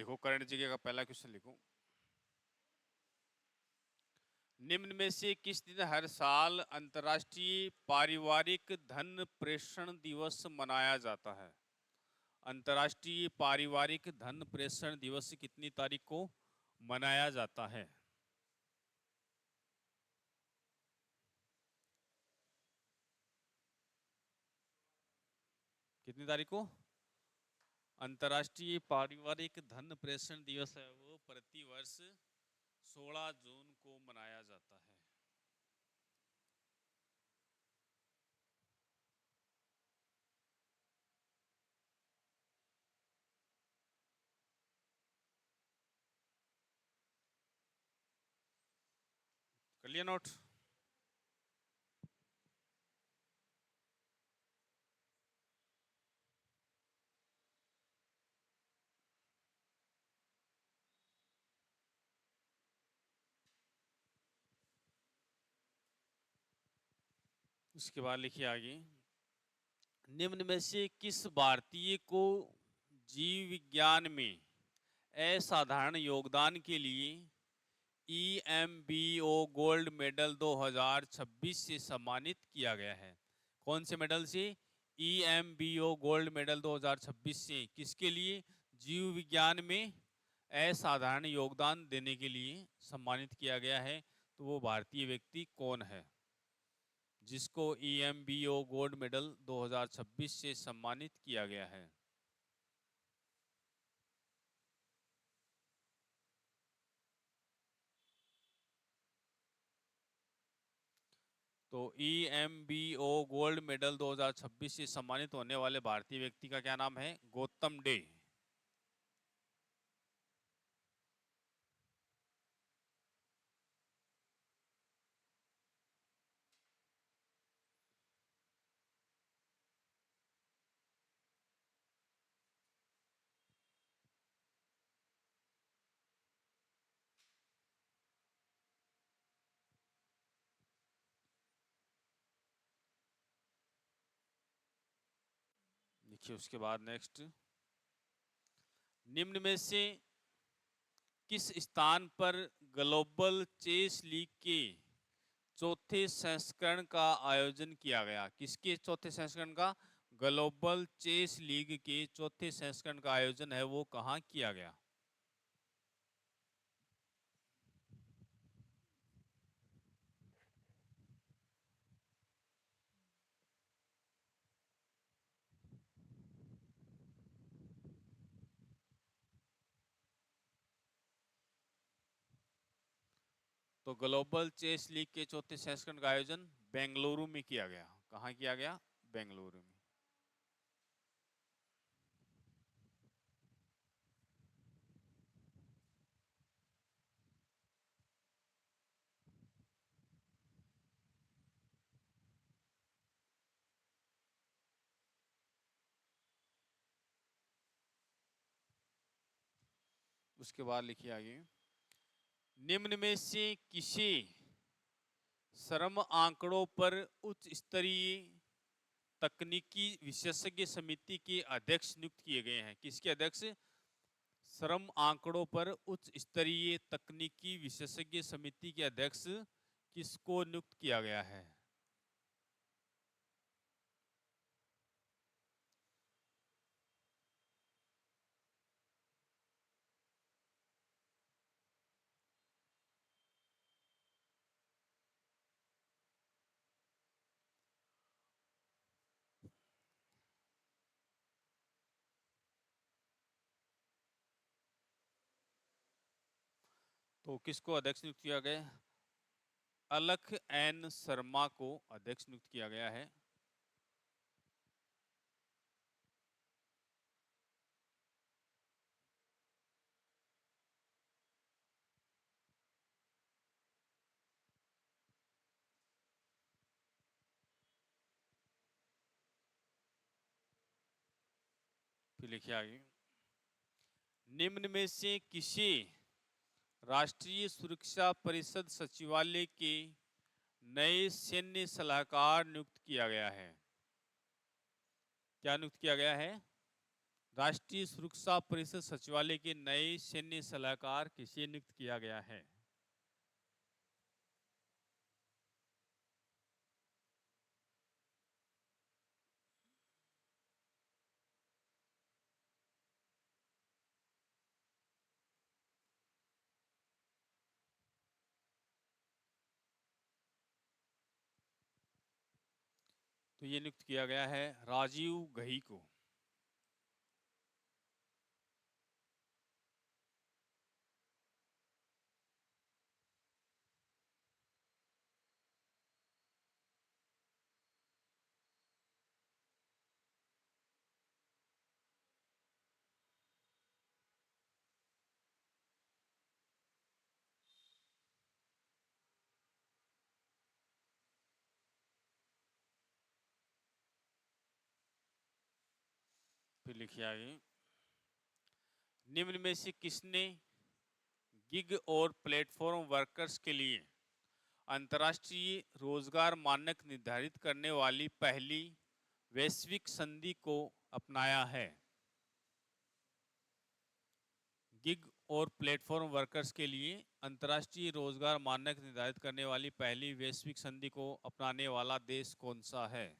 लिखो, current GK का पहला क्वेश्चन लिखो। निम्न में से किस दिन हर साल अंतर्राष्ट्रीय पारिवारिक धन प्रेषण दिवस मनाया जाता है? अंतर्राष्ट्रीय पारिवारिक धन प्रेषण दिवस कितनी तारीख को मनाया जाता है? कितनी तारीख को अंतर्राष्ट्रीय पारिवारिक धन प्रेषण दिवस है? वो प्रतिवर्ष 16 जून को मनाया जाता है। कर लिया नोट? उसके बाद लिखिए आगे, निम्न में से किस भारतीय को जीव विज्ञान में असाधारण योगदान के लिए EMBO गोल्ड मेडल 2026 से सम्मानित किया गया है? कौन से मेडल से? EMBO गोल्ड मेडल 2026 से किसके लिए? जीव विज्ञान में असाधारण योगदान देने के लिए सम्मानित किया गया है। तो वो भारतीय व्यक्ति कौन है जिसको EMBO गोल्ड मेडल 2026 से सम्मानित किया गया है? तो EMBO गोल्ड मेडल 2026 से सम्मानित होने वाले भारतीय व्यक्ति का क्या नाम है? गौतम डे। देखिए उसके बाद नेक्स्ट, निम्न में से किस स्थान पर ग्लोबल चेस लीग के चौथे संस्करण का आयोजन किया गया? किसके चौथे संस्करण का? ग्लोबल चेस लीग के चौथे संस्करण का आयोजन है वो कहाँ किया गया? तो ग्लोबल चेस लीग के चौथे संस्करण का आयोजन बेंगलुरु में किया गया। कहाँ किया गया? बेंगलुरु में। उसके बाद लिखिए आगे, निम्न में से किसे श्रम आंकड़ों पर उच्च स्तरीय तकनीकी विशेषज्ञ समिति के अध्यक्ष नियुक्त किए गए हैं? किसके अध्यक्ष? श्रम आंकड़ों पर उच्च स्तरीय तकनीकी विशेषज्ञ समिति के अध्यक्ष किसको नियुक्त किया गया है? तो किसको अध्यक्ष नियुक्त किया गया? अलख एन शर्मा को अध्यक्ष नियुक्त किया गया है। फिर लिखिए आगे, निम्न में से किसे राष्ट्रीय सुरक्षा परिषद सचिवालय के नए सैन्य सलाहकार नियुक्त किया गया है? क्या नियुक्त किया गया है? राष्ट्रीय सुरक्षा परिषद सचिवालय के नए सैन्य सलाहकार किसे नियुक्त किया गया है? तो ये नियुक्त किया गया है राजीव घई को। फिर लिखिए आगे, निम्न में से किसने गिग और प्लेटफॉर्म वर्कर्स के लिए अंतर्राष्ट्रीय रोजगार मानक निर्धारित करने वाली पहली वैश्विक संधि को अपनाया है? गिग और प्लेटफॉर्म वर्कर्स के लिए अंतर्राष्ट्रीय रोजगार मानक निर्धारित करने वाली पहली वैश्विक संधि को अपनाने वाला देश कौन सा है?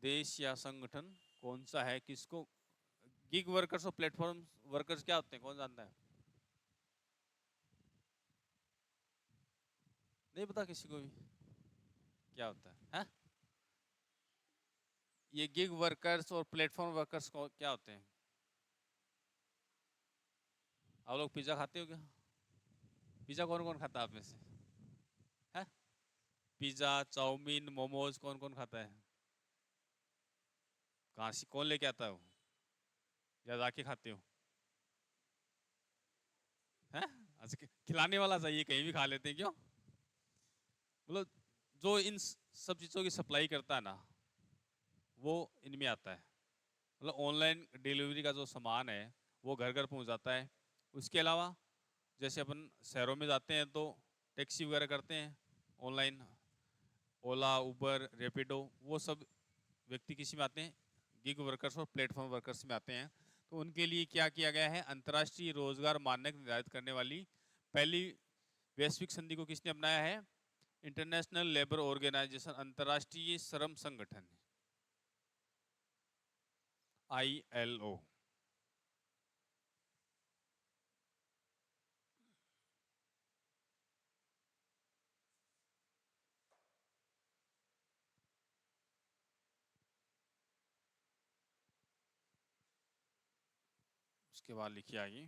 देश या संगठन कौन सा है? किसको गिग वर्कर्स और प्लेटफॉर्म वर्कर्स क्या होते हैं, कौन जानता है? नहीं पता किसी को भी क्या होता है? ये गिग वर्कर्स और प्लेटफॉर्म वर्कर्स को क्या होते हैं? आप लोग पिज्जा खाते हो क्या? पिज्जा कौन कौन खाता है आप में से? है? पिज्जा, चाउमीन, मोमोज कौन कौन खाता है? कहाँ से कौन लेके आता है वो, या जाके खाते हो? है? अच्छा, खिलाने वाला चाहिए, कहीं भी खा लेते हैं क्यों? मतलब जो इन सब चीज़ों की सप्लाई करता है ना, वो इनमें आता है। मतलब ऑनलाइन डिलीवरी का जो सामान है वो घर घर पहुंच जाता है। उसके अलावा जैसे अपन शहरों में जाते हैं तो टैक्सी वगैरह करते हैं ऑनलाइन, ओला, उबर, रैपिडो, वो सब व्यक्ति किसी में आते हैं? गिग वर्कर्स और प्लेटफॉर्म वर्कर्स में आते हैं। तो उनके लिए क्या किया गया है? अंतर्राष्ट्रीय रोजगार मानक निर्धारित करने वाली पहली वैश्विक संधि को किसने अपनाया है? इंटरनेशनल लेबर ऑर्गेनाइजेशन, अंतर्राष्ट्रीय श्रम संगठन, ILO। उसके बाद लिखिए आगे,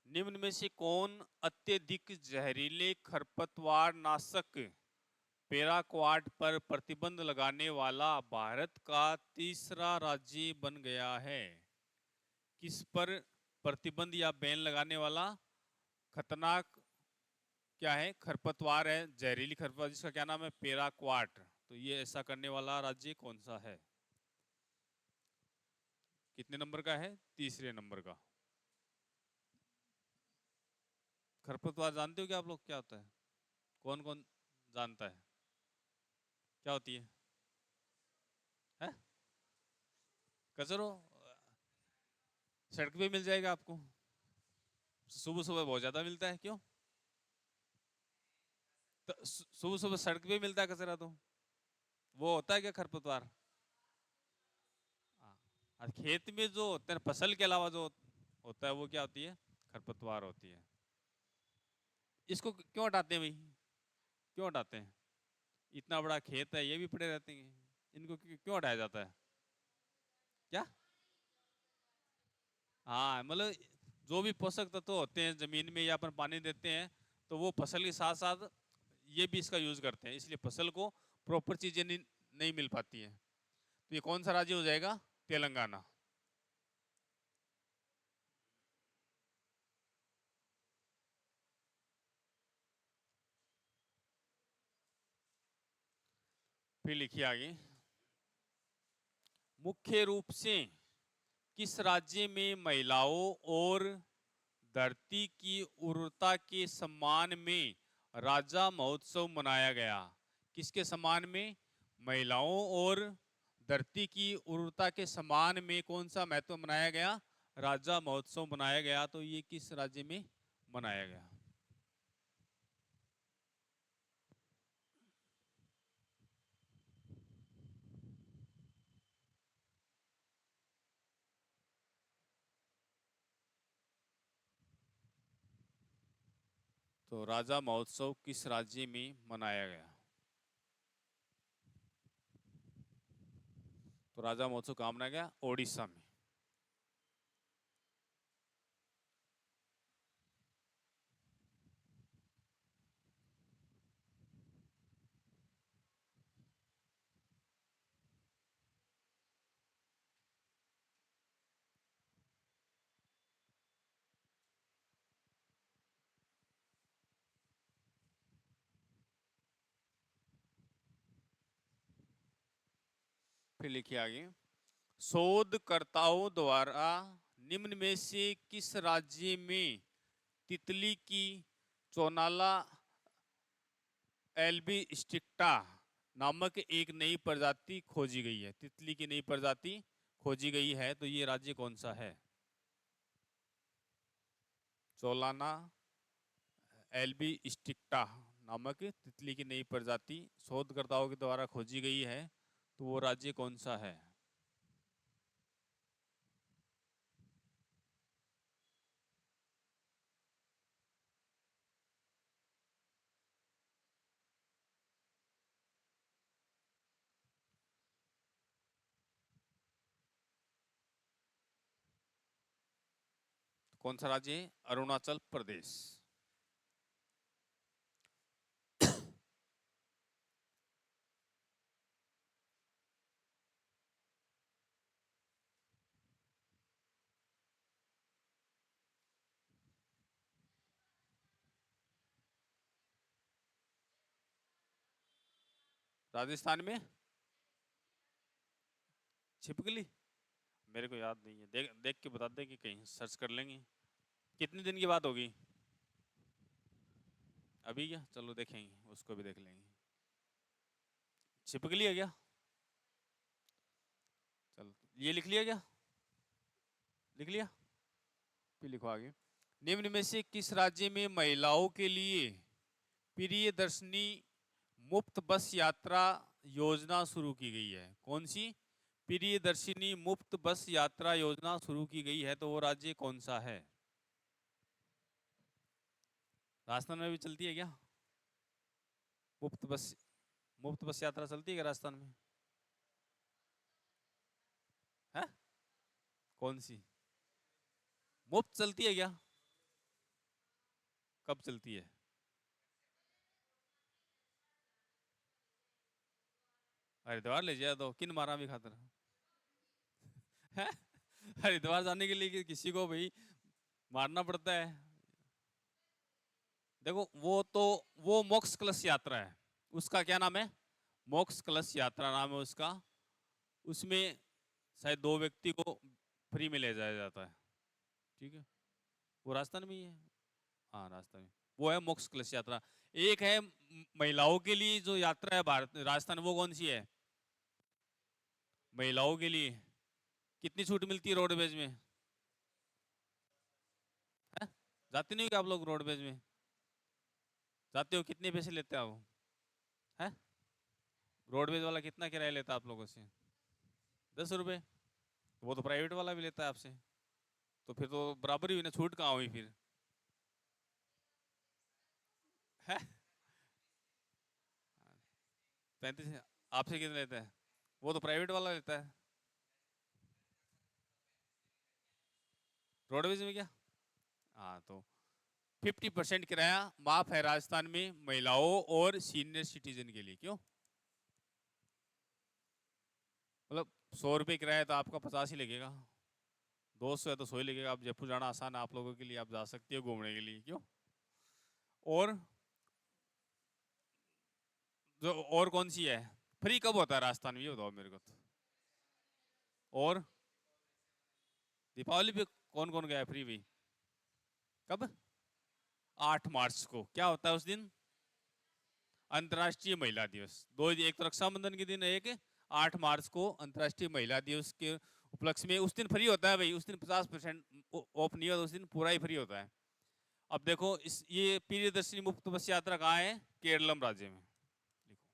निम्न में से कौन अत्यधिक जहरीले खरपतवार नाशक पैराक्वाट पर प्रतिबंध लगाने वाला भारत का तीसरा राज्य बन गया है? किस पर प्रतिबंध या बैन लगाने वाला खतरनाक क्या है? खरपतवार है, जहरीली खरपतवार, जिसका क्या नाम है? पैराक्वाट। तो ये ऐसा करने वाला राज्य कौन सा है? कितने नंबर का है? तीसरे नंबर का। खरपतवार जानते हो क्या आप लोग, क्या होता है? कौन कौन जानता है क्या होती है? कचरो, सड़क पे मिल जाएगा आपको, सुबह सुबह बहुत ज्यादा मिलता है। क्यों? तो सुबह सुबह सड़क पे मिलता है कचरा, तो वो होता है क्या खरपतवार? हाँ। और खेत में जो होता है, फसल के अलावा जो होता है, वो क्या होती है? खरपतवार होती है। इसको क्यों हटाते हैं भाई? क्यों हटाते हैं? इतना बड़ा खेत है, ये भी पड़े रहते हैं, इनको क्यों हटाया जाता है? क्या? हाँ, मतलब जो भी पोषक तत्व होते हैं जमीन में या अपन पानी देते हैं, तो वो फसल के साथ साथ ये भी इसका यूज करते हैं, इसलिए फसल को प्रॉपर चीजें नहीं मिल पाती हैं। तो ये कौन सा राज्य हो जाएगा? तेलंगाना। फिर लिखिए आगे, मुख्य रूप से किस राज्य में महिलाओं और धरती की उर्वरता के सम्मान में राजा महोत्सव मनाया गया? किसके सम्मान में? महिलाओं और धरती की उर्वरता के सम्मान में कौन सा महत्व मनाया गया? राजा महोत्सव मनाया गया। तो ये किस राज्य में मनाया गया? तो राजा महोत्सव किस राज्य में मनाया गया? तो राजा महोत्सव कहाँ मनाया गया? ओडिशा में। फिर लिखिए आगे। शोधकर्ताओं द्वारा निम्न में से किस राज्य में तितली की चोनाला एल्बी स्टिक्टा नामक एक नई प्रजाति खोजी गई है? तितली की नई प्रजाति खोजी गई है, तो ये राज्य कौन सा है? चोलाना एल्बी स्टिक्टा नामक तितली की नई प्रजाति शोधकर्ताओं के द्वारा खोजी गई है, तो वो राज्य कौन सा है? कौन सा राज्य है? अरुणाचल प्रदेश। राजस्थान में छिपकली? मेरे को याद नहीं है, देख देख के बता दे कि कहीं सर्च कर लेंगे। कितने दिन की बात होगी? अभी क्या? चलो देखेंगे, उसको भी देख लेंगे। छिपकली है क्या? चलो ये लिख लिया क्या? लिख लिया? फिर लिखो आगे। निम्न में से किस राज्य में महिलाओं के लिए प्रियदर्शनी मुफ्त बस यात्रा योजना शुरू की गई है? कौन सी प्रियदर्शिनी मुफ्त बस यात्रा योजना शुरू की गई है, तो वो राज्य कौन सा है? राजस्थान में भी चलती है क्या मुफ्त बस? मुफ्त बस यात्रा चलती है क्या राजस्थान में? है? कौन सी मुफ्त चलती है क्या? कब चलती है? हरिद्वार ले जाए तो किन मारा भी खातर है? हरिद्वार जाने के लिए किसी को भाई मारना पड़ता है। देखो वो तो वो मोक्ष कलश यात्रा है, उसका क्या नाम है? मोक्ष कलश यात्रा नाम है उसका। उसमें शायद 2 व्यक्ति को फ्री में ले जाया जाता है। ठीक है, वो राजस्थान में ही है। हाँ राजस्थान में वो है मोक्ष कलश यात्रा। एक है महिलाओं के लिए जो यात्रा है भारत राजस्थान, वो कौन सी है? महिलाओं के लिए कितनी छूट मिलती है रोडवेज में? है? जाते नहीं हो क्या आप लोग रोडवेज में? जाते हो, कितने पैसे लेते हो? है? रोडवेज वाला कितना किराया लेता है आप लोगों से? 10 रुपए। वो तो प्राइवेट वाला भी लेता है आपसे, तो फिर तो बराबर ही हुई ना, छूट कहाँ हुई फिर? है? 35। आपसे कितने लेता है? वो तो प्राइवेट वाला लेता है। रोडवेज में क्या? हाँ तो 50% किराया माफ है राजस्थान में महिलाओं और सीनियर सिटीजन के लिए। क्यों? मतलब 100 रुपये किराया तो आपका 50 ही लगेगा, 200 है तो 100 ही लगेगा। आप जयपुर जाना आसान है आप लोगों के लिए, आप जा सकते हो घूमने के लिए। क्यों? और जो और कौन सी है? फ्री कब होता है राजस्थान में, ये बताओ मेरे को तो। और दीपावली पे कौन कौन गया है फ्री भी? कब? 8 मार्च को क्या होता है उस दिन? अंतर्राष्ट्रीय महिला दिवस। दो, एक तो रक्षाबंधन के दिन, एक 8 मार्च को अंतर्राष्ट्रीय महिला दिवस के उपलक्ष्य में। उस दिन फ्री होता है भाई, उस दिन 50% ऑफ नहीं होता, उस दिन पूरा ही फ्री होता है। अब देखो इस ये प्रियदर्शनी मुक्त बस यात्रा कहाँ है? केरलम राज्य में। लिखो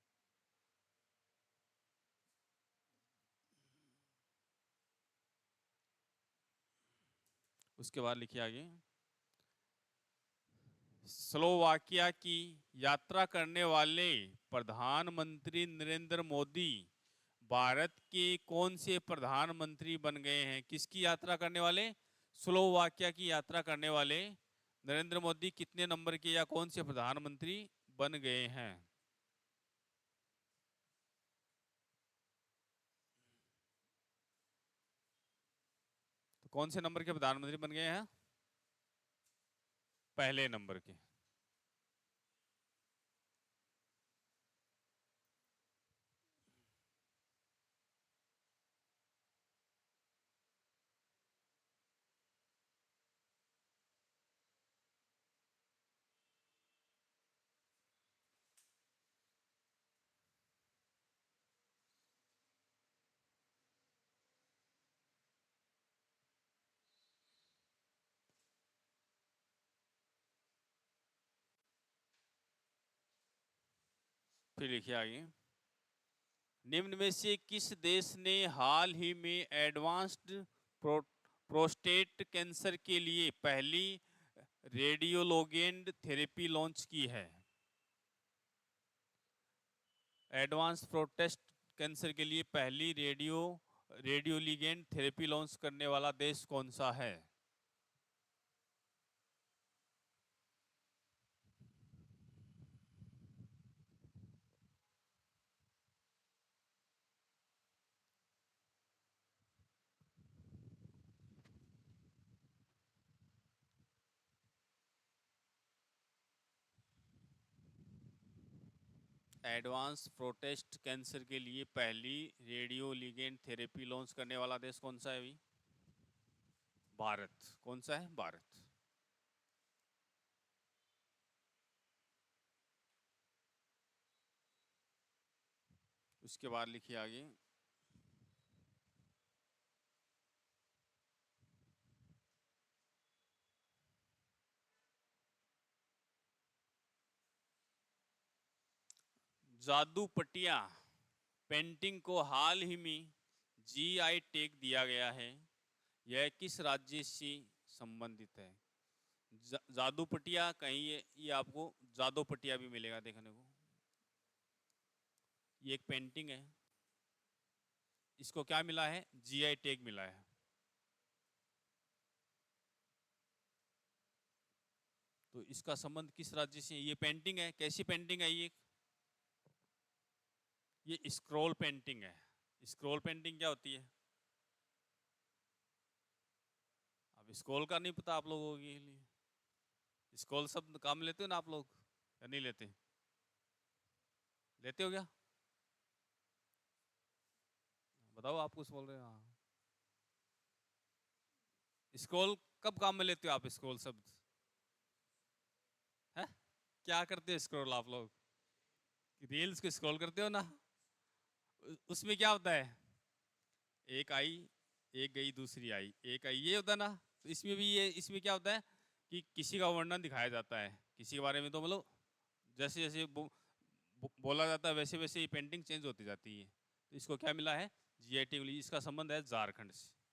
उसके बाद लिखिए आगे। स्लोवाकिया की यात्रा करने वाले प्रधानमंत्री नरेंद्र मोदी भारत के कौन से प्रधानमंत्री बन गए हैं? किसकी यात्रा करने वाले? स्लोवाकिया की यात्रा करने वाले नरेंद्र मोदी कितने नंबर के या कौन से प्रधानमंत्री बन गए हैं? तो कौन से नंबर के प्रधानमंत्री बन गए हैं? पहले नंबर के। फिर लिखिए आगे। निम्न में से किस देश ने हाल ही में एडवांस्ड प्रोस्टेट कैंसर के लिए पहली रेडियोलोगेंड थेरेपी लॉन्च की है? एडवांस प्रोस्टेट कैंसर के लिए पहली रेडियोलिगेंड थेरेपी लॉन्च करने वाला देश कौन सा है? एडवांस प्रोस्टेट कैंसर के लिए पहली रेडियोलिगेंड थेरेपी लॉन्च करने वाला देश कौन सा है अभी? भारत। कौन सा है? भारत। उसके बाद लिखिए आगे। जादू पटिया पेंटिंग को हाल ही में जीआई टैग दिया गया है। यह किस राज्य से संबंधित है? जादू पटिया कहीं ये आपको जादू पटिया भी मिलेगा देखने को। ये एक पेंटिंग है, इसको क्या मिला है? जीआई टैग मिला है। तो इसका संबंध किस राज्य से? ये पेंटिंग है, कैसी पेंटिंग है ये स्क्रॉल पेंटिंग है। स्क्रॉल पेंटिंग क्या होती है? अब स्क्रॉल का नहीं पता आप लोगों के लिए? स्क्रॉल शब्द काम लेते हो ना आप लोग या नहीं लेते? लेते हो क्या? बताओ, आप कुछ बोल रहे हो? हाँ। स्क्रॉल कब काम में लेते हो आप? स्क्रॉल शब्द है? क्या करते हो स्क्रॉल आप लोग? रील्स को स्क्रॉल करते हो ना? उसमें क्या होता है? एक आई, एक गई, दूसरी आई, एक आई, ये होता है ना? तो इसमें भी ये, इसमें क्या होता है कि किसी का वर्णन दिखाया जाता है, किसी के बारे में। तो मतलब जैसे जैसे बोला जाता है वैसे वैसे ये पेंटिंग चेंज होती जाती है। तो इसको क्या मिला है? GI tag. इसका संबंध है झारखंड से।